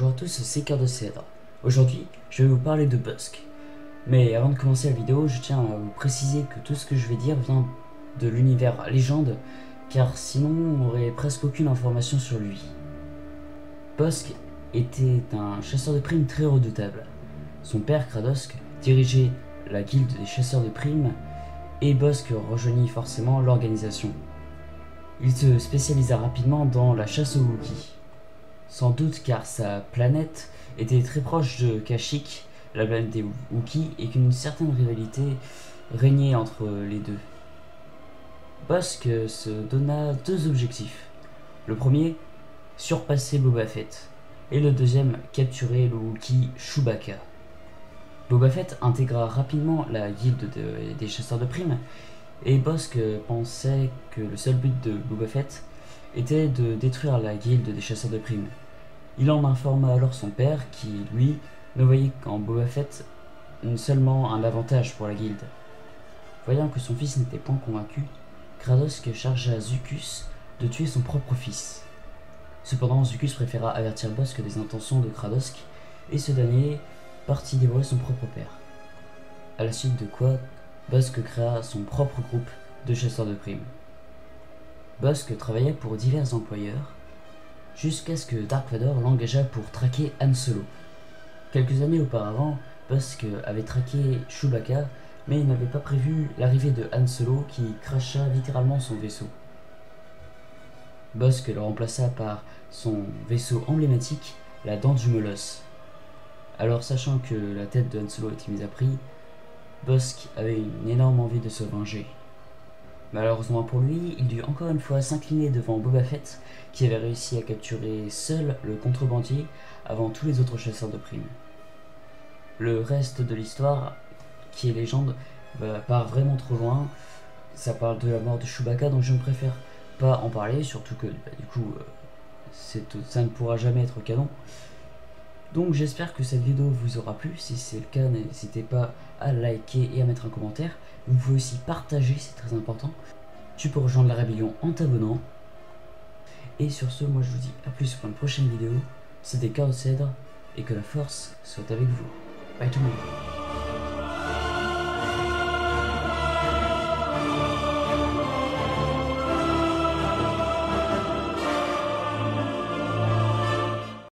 Bonjour à tous, c'est Cœur de Cèdre. Aujourd'hui, je vais vous parler de Busk. Mais avant de commencer la vidéo, je tiens à vous préciser que tout ce que je vais dire vient de l'univers légende, car sinon on n'aurait presque aucune information sur lui. Busk était un chasseur de primes très redoutable. Son père, Kradosk, dirigeait la guilde des chasseurs de primes, et Busk rejoignit forcément l'organisation. Il se spécialisa rapidement dans la chasse aux Wookiees. Sans doute car sa planète était très proche de Kashyyyk, la planète des Wookiees, et qu'une certaine rivalité régnait entre les deux. Busk se donna deux objectifs. Le premier, surpasser Boba Fett, et le deuxième, capturer le Wookiee Chewbacca. Boba Fett intégra rapidement la guilde des chasseurs de primes, et Busk pensait que le seul but de Boba Fett était de détruire la guilde des chasseurs de primes. Il en informa alors son père qui, lui, ne voyait qu'en Boba Fett seulement un avantage pour la guilde. Voyant que son fils n'était point convaincu, Kradosk chargea Zuckuss de tuer son propre fils. Cependant, Zuckuss préféra avertir Busk des intentions de Kradosk, et ce dernier partit dévorer son propre père. À la suite de quoi, Busk créa son propre groupe de chasseurs de primes. Busk travailla pour divers employeurs, jusqu'à ce que Dark Vador l'engagea pour traquer Han Solo. Quelques années auparavant, Busk avait traqué Chewbacca, mais il n'avait pas prévu l'arrivée de Han Solo qui cracha littéralement son vaisseau. Busk le remplaça par son vaisseau emblématique, la Dent du Molosse. Alors, sachant que la tête de Han Solo était mise à prix, Busk avait une énorme envie de se venger. Malheureusement pour lui, il dut encore une fois s'incliner devant Boba Fett, qui avait réussi à capturer seul le contrebandier avant tous les autres chasseurs de primes. Le reste de l'histoire, qui est légende, part vraiment trop loin. Ça parle de la mort de Chewbacca, donc je ne préfère pas en parler, surtout que ça ne pourra jamais être canon. Donc j'espère que cette vidéo vous aura plu. Si c'est le cas, n'hésitez pas à liker et à mettre un commentaire. Vous pouvez aussi partager, c'est très important. Tu peux rejoindre la rébellion en t'abonnant. Et sur ce, moi je vous dis à plus pour une prochaine vidéo. C'était Cœur de Cèdre, et que la force soit avec vous. Bye tout le monde.